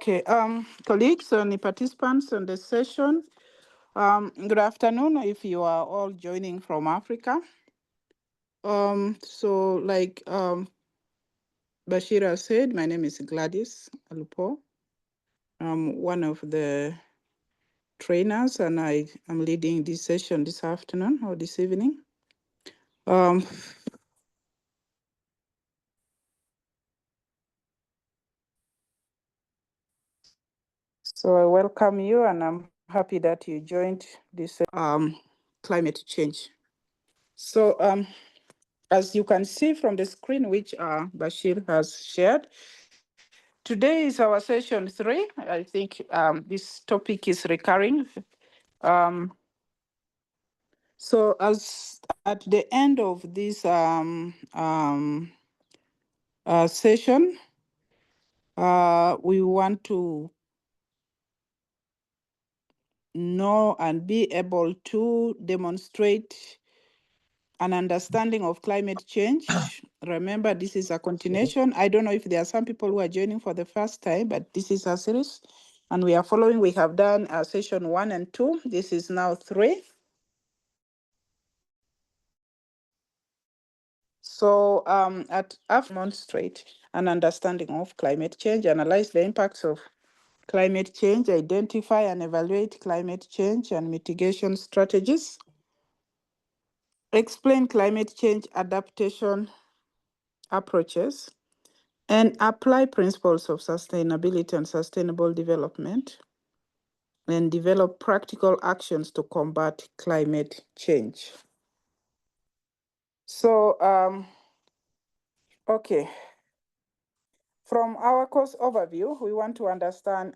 Okay, colleagues and participants in the session, good afternoon if you are all joining from Africa. So like Bashira said, my name is Gladys Alupo. I'm one of the trainers and I am leading this session this afternoon or this evening. So I welcome you and I'm happy that you joined this climate change. So as you can see from the screen, which Bashir has shared, today is our session 3. I think this topic is recurring. So as at the end of this session, we want to know and be able to demonstrate an understanding of climate change. Remember, this is a continuation. I don't know if there are some people who are joining for the first time, but this is a series and we are following. We have done session 1 and 2. This is now 3. So demonstrate an understanding of climate change, analyze the impacts of climate change, identify and evaluate climate change and mitigation strategies, explain climate change adaptation approaches, and apply principles of sustainability and sustainable development, and develop practical actions to combat climate change. So, okay. From our course overview, we want to understand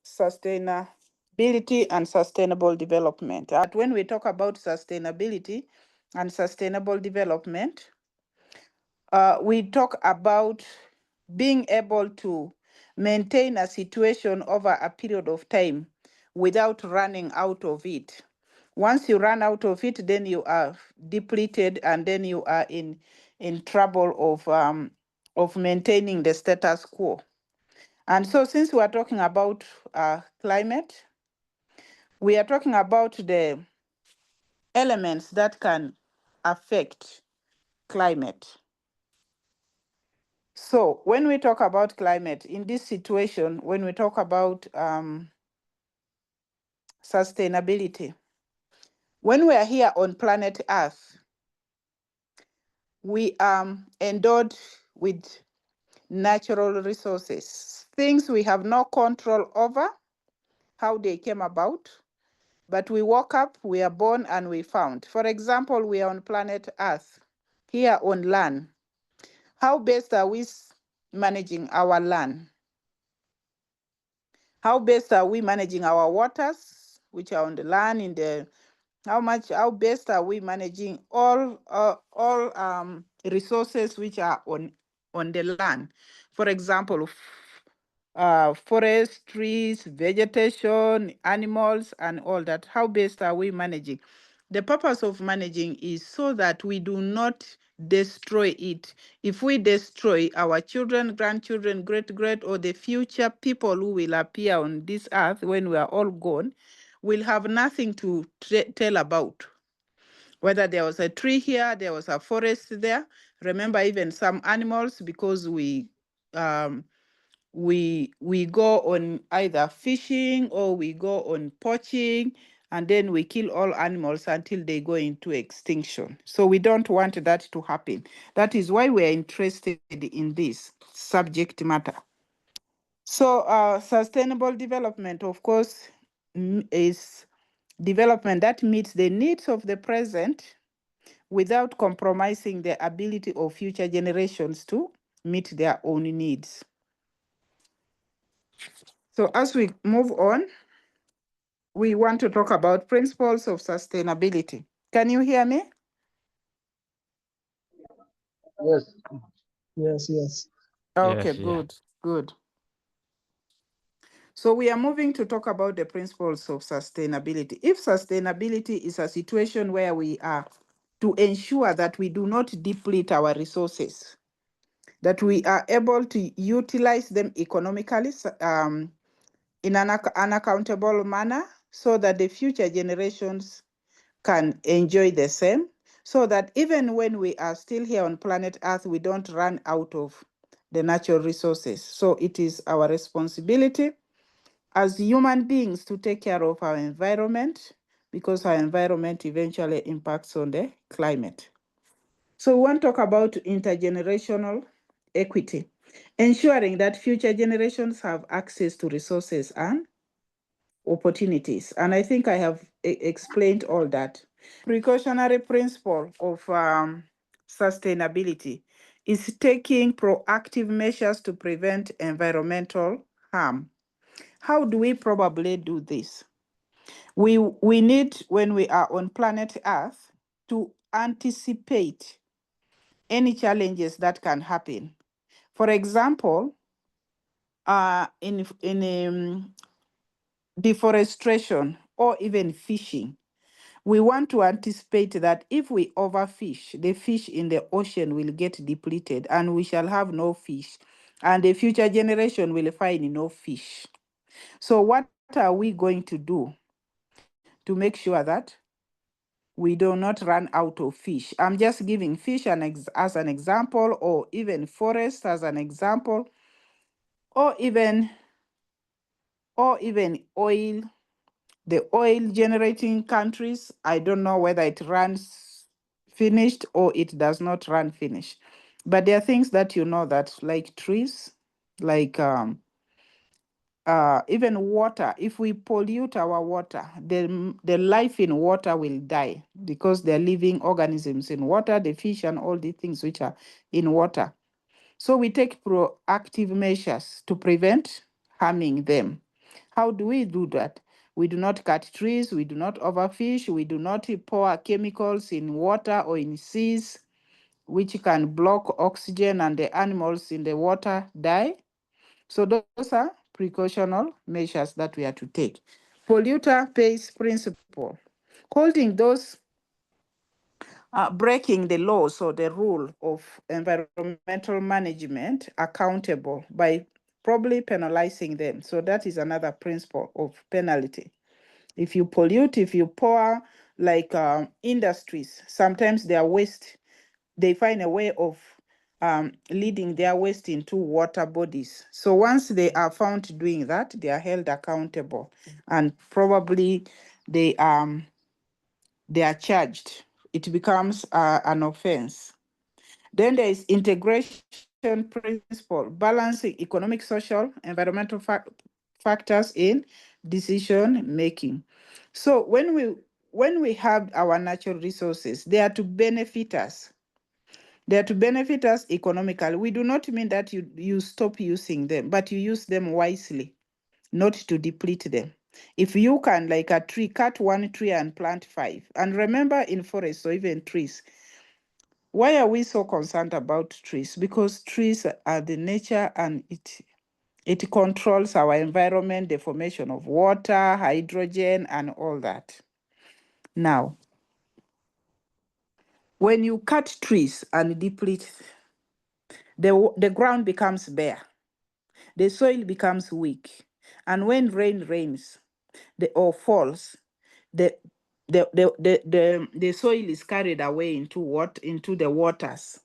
sustainability and sustainable development. When we talk about sustainability and sustainable development, we talk about being able to maintain a situation over a period of time without running out of it. Once you run out of it, then you are depleted and then you are in trouble of maintaining the status quo. And so since we are talking about climate, we are talking about the elements that can affect climate. So when we talk about climate, in this situation, when we talk about sustainability, when we are here on planet Earth, we are endowed with natural resources, things we have no control over, how they came about, but we woke up, we are born, and we found. For example, we are on planet Earth, here on land. How best are we managing our land? How best are we managing our waters, which are on the land, how best are we managing all resources which are on the land? For example, forest, trees, vegetation, animals, and all that. How best are we managing? The purpose of managing is so that we do not destroy it. If we destroy, our children, grandchildren, great, or the future people who will appear on this earth when we are all gone, will have nothing to tell about. Whether there was a tree here, there was a forest there. Remember, even some animals, because we go on either fishing or we go on poaching, and then we kill all animals until they go into extinction. So we don't want that to happen. That is why we're interested in this subject matter. So sustainable development, of course, is development that meets the needs of the present without compromising the ability of future generations to meet their own needs. So as we move on, we want to talk about principles of sustainability. Can you hear me? Yes. Yes. Okay, Yes, good. So we are moving to talk about the principles of sustainability. If sustainability is a situation where we are to ensure that we do not deplete our resources, that we are able to utilize them economically, in an accountable manner so that the future generations can enjoy the same, so that even when we are still here on planet Earth, we don't run out of the natural resources. So it is our responsibility as human beings to take care of our environment, because our environment eventually impacts on the climate. So we want to talk about intergenerational equity, ensuring that future generations have access to resources and opportunities. And I think I have explained all that. Precautionary principle of sustainability is taking proactive measures to prevent environmental harm. How do we probably do this? We need, when we are on planet Earth, to anticipate any challenges that can happen. For example, in deforestation or even fishing, we want to anticipate that if we overfish, the fish in the ocean will get depleted and we shall have no fish, and the future generation will find no fish. So what are we going to do to make sure that we do not run out of fish? I'm just giving fish as an example, or even forest as an example, or even oil. The oil generating countries, I don't know whether it runs finished or it does not run finished. But there are things that you know that, like trees, like even water. If we pollute our water, the life in water will die, because they're living organisms in water, the fish and all the things which are in water. So we take proactive measures to prevent harming them. How do we do that? We do not cut trees, we do not overfish, we do not pour chemicals in water or in seas, which can block oxygen and the animals in the water die. So those are precautionary measures that we are to take. Polluter pays principle. Holding those breaking the laws or the rule of environmental management accountable by probably penalizing them. So that is another principle of penalty. If you pollute, if you pour, like industries, sometimes their waste, they find a way of leading their waste into water bodies. So once they are found doing that, they are held accountable, and probably they they are charged. It becomes an offense. Then there is integration principle, balancing economic, social, environmental factors in decision making. So when we have our natural resources, they are to benefit us. They are to benefit us economically. We do not mean that you stop using them, but you use them wisely, not to deplete them. If you can, like a tree, cut one tree and plant five. And remember, in forests or even trees, why are we so concerned about trees? Because trees are the nature, and it controls our environment, the formation of water, hydrogen, and all that. Now, when you cut trees and deplete, the ground becomes bare, the soil becomes weak, and when rain rains or falls, the the soil is carried away into the waters.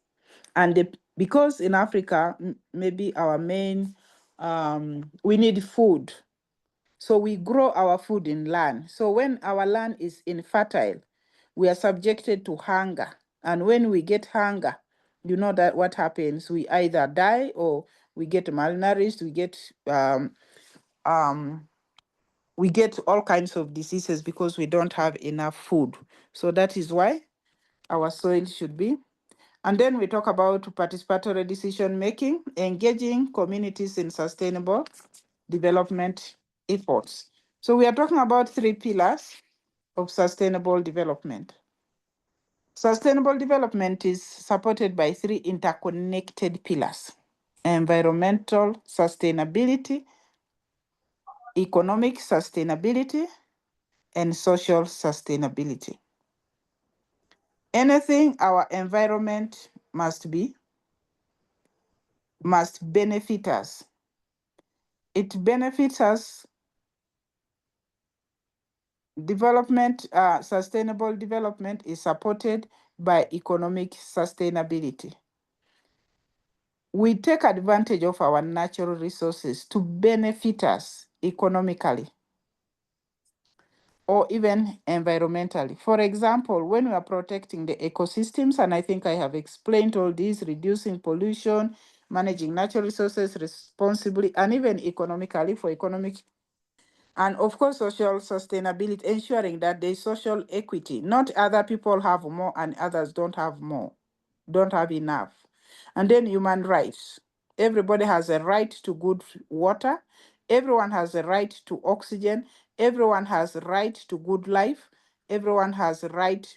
And because in Africa, maybe our main, we need food. So we grow our food in land. So when our land is infertile, we are subjected to hunger. And when we get hunger, you know that what happens? We either die or we get malnourished, we get all kinds of diseases because we don't have enough food. So that is why our soil should be. And then we talk about participatory decision making, engaging communities in sustainable development efforts. So we are talking about three pillars of sustainable development. Sustainable development is supported by three interconnected pillars: environmental sustainability, economic sustainability, and social sustainability. Anything our environment must benefit us. It benefits us Sustainable development is supported by economic sustainability. We take advantage of our natural resources to benefit us economically or even environmentally. For example, when we are protecting the ecosystems, and I think I have explained all these, reducing pollution, managing natural resources responsibly, and even economically for economic, and of course, social sustainability, ensuring that there's social equity. Not other people have more and others don't have more, don't have enough. And then human rights. Everybody has a right to good water. Everyone has a right to oxygen. Everyone has a right to good life. Everyone has a right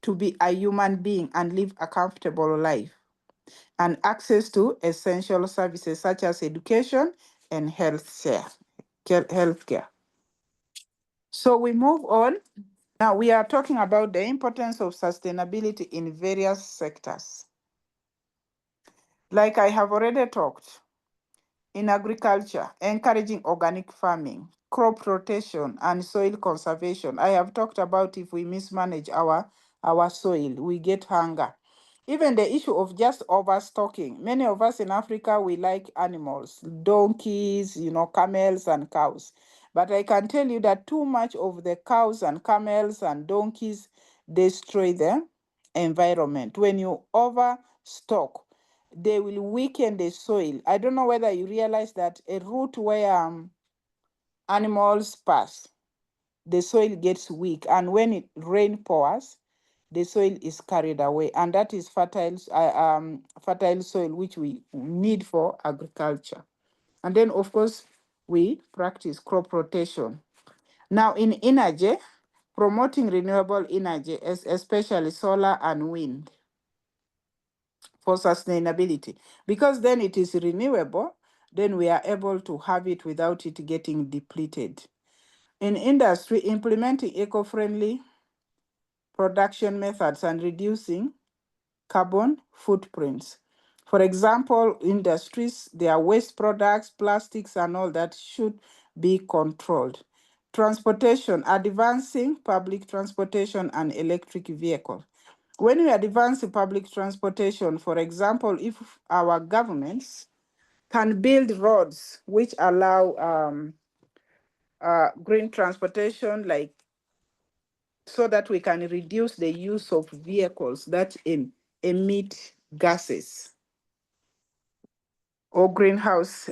to be a human being and live a comfortable life. And access to essential services such as education and healthcare. So we move on. Now we are talking about the importance of sustainability in various sectors. Like I have already talked, in agriculture, encouraging organic farming, crop rotation, and soil conservation. I have talked about if we mismanage our soil, we get hunger. Even the issue of just overstocking. Many of us in Africa, we like animals, donkeys, camels and cows. But I can tell you that too much of the cows and camels and donkeys destroy the environment. When you overstock, they will weaken the soil. I don't know whether you realize that a route where animals pass, the soil gets weak, and when rain pours, the soil is carried away, and that is fertile soil which we need for agriculture. And then, of course, we practice crop rotation. Now, in energy, promoting renewable energy, especially solar and wind, for sustainability, because then it is renewable, then we are able to have it without it getting depleted. In industry, implementing eco-friendly production methods and reducing carbon footprints. For example, industries, their waste products, plastics, and all that should be controlled. Transportation, advancing public transportation and electric vehicles. When we advance public transportation, for example, if our governments can build roads which allow green transportation, like so that we can reduce the use of vehicles that emit gases or greenhouse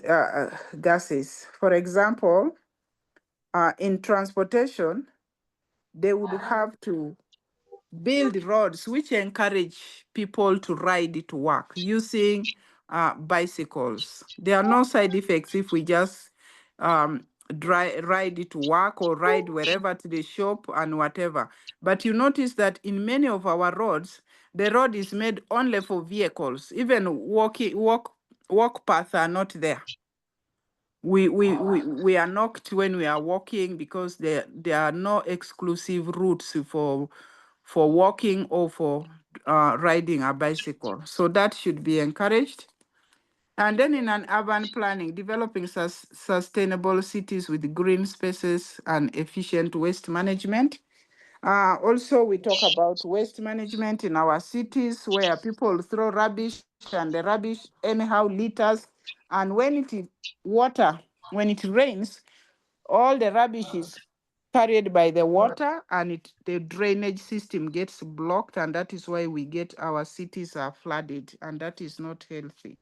gases. For example, in transportation, they would have to build roads which encourage people to ride to work using bicycles. There are no side effects if we just ride to work or ride wherever to the shop and whatever. But you notice that in many of our roads, the road is made only for vehicles. Even walk paths are not there. We are knocked when we are walking because there are no exclusive routes for walking or for riding a bicycle. So that should be encouraged. And then in an urban planning, developing sustainable cities with green spaces and efficient waste management. Also, we talk about waste management in our cities where people throw rubbish and the rubbish anyhow litters. And when it rains, all the rubbish is carried by the water and the drainage system gets blocked, and that is why we get our cities are flooded, and that is not healthy.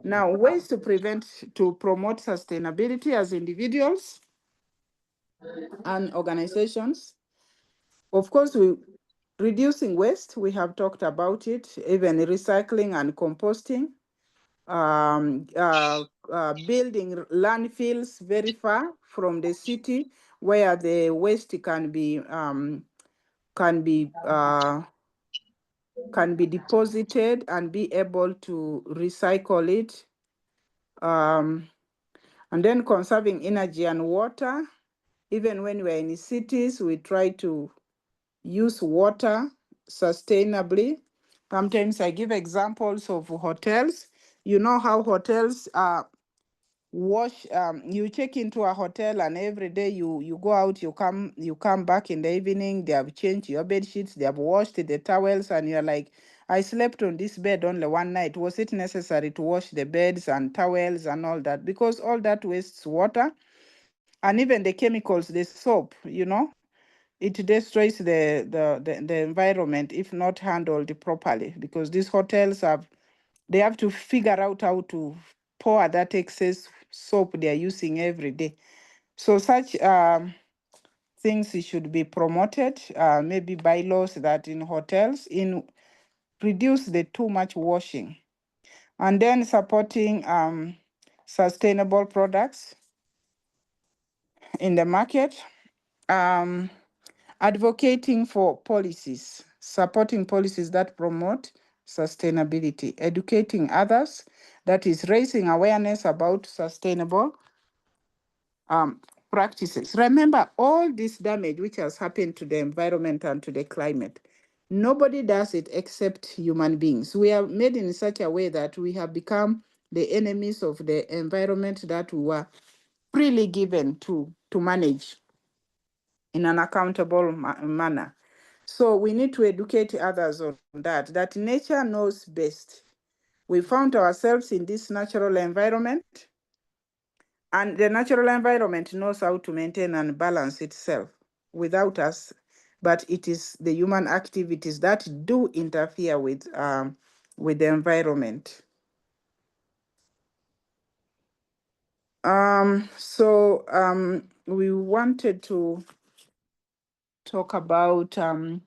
Now, ways to promote sustainability as individuals and organizations. Of course, reducing waste, we have talked about it, even recycling and composting. Building landfills very far from the city where the waste can be uh, can be deposited and be able to recycle it. And then conserving energy and water. Even when we're in cities, we try to use water sustainably. Sometimes I give examples of hotels. You know how hotels wash, you check into a hotel and every day you go out, you come back in the evening, they have changed your bed sheets, they have washed the towels, and you're like, I slept on this bed only one night. Was it necessary to wash the beds and towels and all that? Because all that wastes water, and even the chemicals, the soap, it destroys the environment if not handled properly, because these hotels they have to figure out how to pour that excess soap they are using every day. So such things should be promoted, maybe bylaws that in hotels in reduce the too much washing, and then supporting sustainable products in the market. Um, Advocating for policies, supporting policies that promote sustainability, educating others, that is raising awareness about sustainable um, practices. Remember, all this damage which has happened to the environment and to the climate, nobody does it except human beings. We are made in such a way that we have become the enemies of the environment that we were freely given to manage in an accountable manner. So we need to educate others on that nature knows best. We found ourselves in this natural environment, and the natural environment knows how to maintain and balance itself without us, but it is the human activities that do interfere with the environment. We wanted to talk about and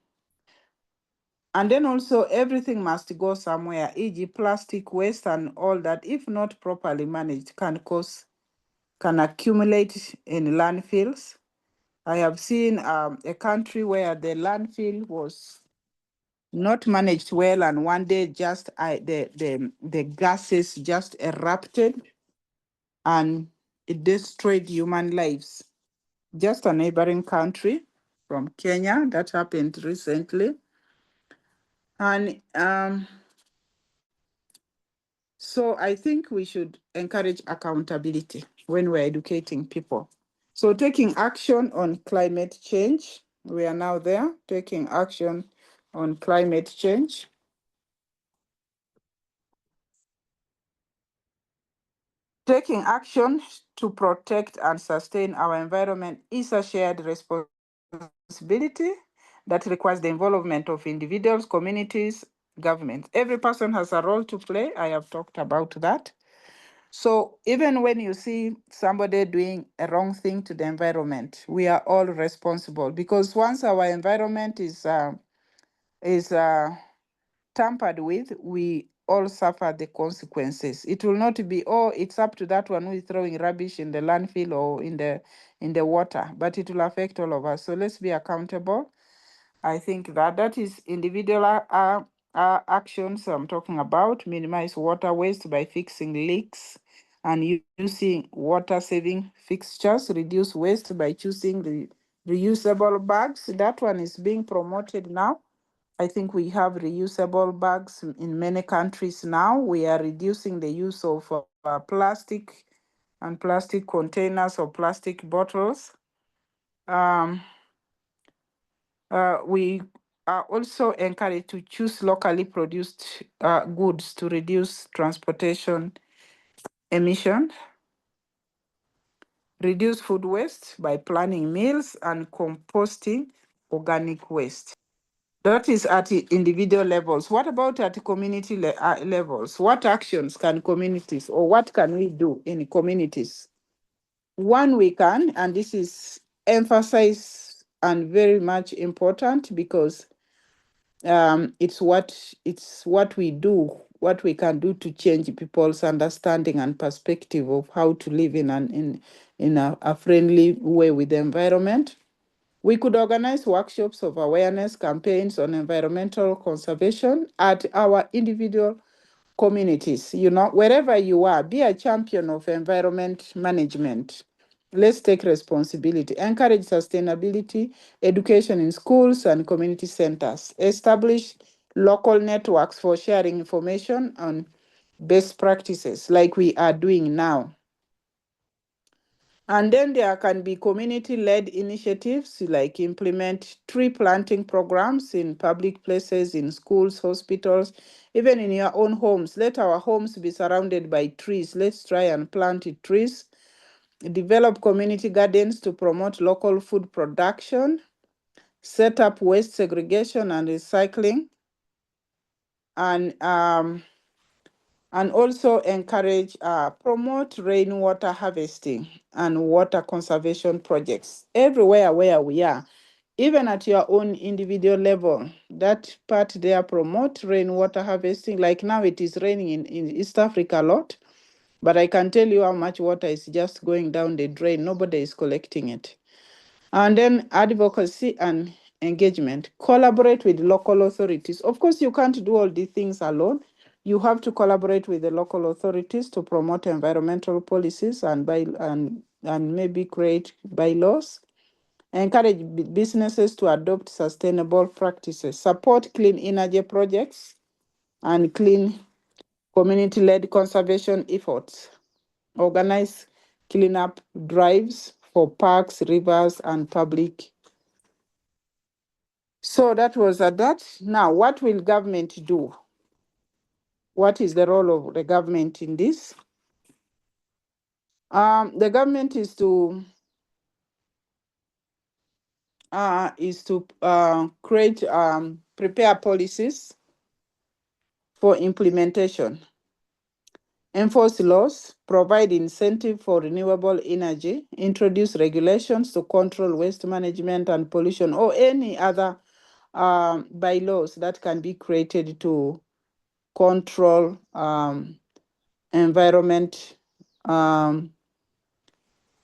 then also everything must go somewhere, e.g. plastic waste and all that, if not properly managed, can accumulate in landfills. I have seen a country where the landfill was not managed well, and one day just the gases just erupted and it destroyed human lives. Just a neighboring country from Kenya, that happened recently. And so I think we should encourage accountability when we're educating people. So taking action on climate change, we are now there, taking action on climate change. Taking action to protect and sustain our environment is a shared responsibility that requires the involvement of individuals, communities, governments. Every person has a role to play. I have talked about that. So even when you see somebody doing a wrong thing to the environment, we are all responsible, because once our environment is tampered with, we all suffer the consequences. It will not be, oh, it's up to that one who is throwing rubbish in the landfill or in the water, but it will affect all of us. So let's be accountable. I think that is individual actions I'm talking about. Minimize water waste by fixing leaks and using water saving fixtures. Reduce waste by choosing the reusable bags. That one is being promoted now. I think we have reusable bags in many countries now. We are reducing the use of plastic and plastic containers or plastic bottles. We are also encouraged to choose locally produced goods to reduce transportation emission, reduce food waste by planning meals and composting organic waste. That is at the individual levels. What about at community levels? What actions can communities, or what can we do in communities? One, we can, and this is emphasized and very much important, because it's what we do, what we can do to change people's understanding and perspective of how to live in a friendly way with the environment. We could organize workshops of awareness campaigns on environmental conservation at our individual communities. Wherever you are, be a champion of environment management. Let's take responsibility. Encourage sustainability education in schools and community centers. Establish local networks for sharing information on best practices, like we are doing now. And then there can be community-led initiatives like implement tree planting programs in public places, in schools, hospitals, even in your own homes. Let our homes be surrounded by trees. Let's try and plant trees. Develop community gardens to promote local food production. Set up waste segregation and recycling. And also encourage, promote rainwater harvesting and water conservation projects everywhere where we are, even at your own individual level. That part there, promote rainwater harvesting. Like now it is raining in East Africa a lot, but I can tell you how much water is just going down the drain. Nobody is collecting it. And then advocacy and engagement. Collaborate with local authorities. Of course, you can't do all these things alone. You have to collaborate with the local authorities to promote environmental policies and maybe create bylaws. Encourage businesses to adopt sustainable practices. Support clean energy projects and clean community-led conservation efforts. Organize cleanup drives for parks, rivers, and public. So that was that. Now, what will government do? What is the role of the government in this? The government is to create, prepare policies for implementation, enforce laws, provide incentive for renewable energy, introduce regulations to control waste management and pollution, or any other bylaws that can be created to control environment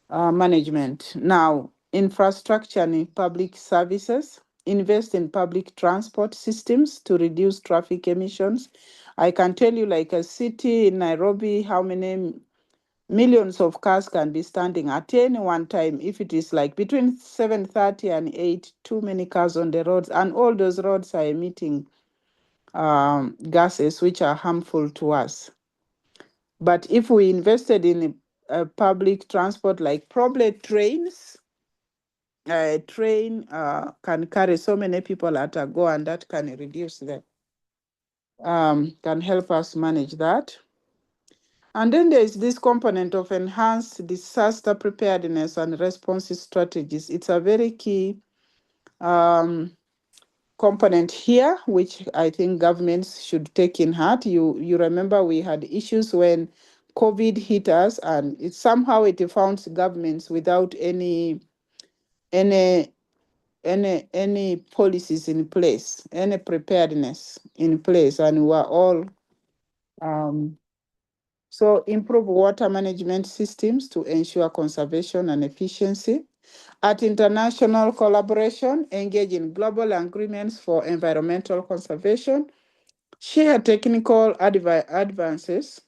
management. Now, infrastructure and public services. Invest in public transport systems to reduce traffic emissions. I can tell you, like a city in Nairobi, how many millions of cars can be standing at any one time. If it is like between 7:30 and 8, too many cars on the roads, and all those roads are emitting gases which are harmful to us. But if we invested in public transport, like probably trains, a train can carry so many people at a go, and that can reduce the, can help us manage that. And then there is this component of enhanced disaster preparedness and response strategies. It's a very key component here, which I think governments should take in heart. You remember we had issues when COVID hit us, and it found governments without any policies in place, any preparedness in place, and we are all so improve water management systems to ensure conservation and efficiency. At international collaboration, engage in global agreements for environmental conservation, share technical advancements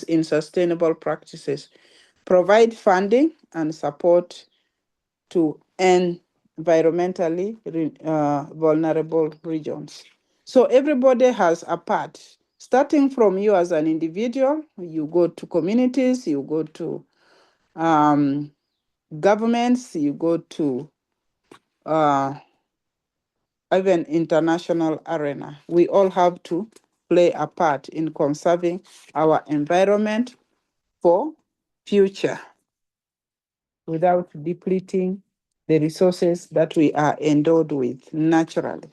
in sustainable practices, provide funding and support to environmentally vulnerable regions. So everybody has a part, starting from you as an individual. You go to communities, you go to governments, you go to even international arena. We all have to play a part in conserving our environment for future without depleting the resources that we are endowed with naturally.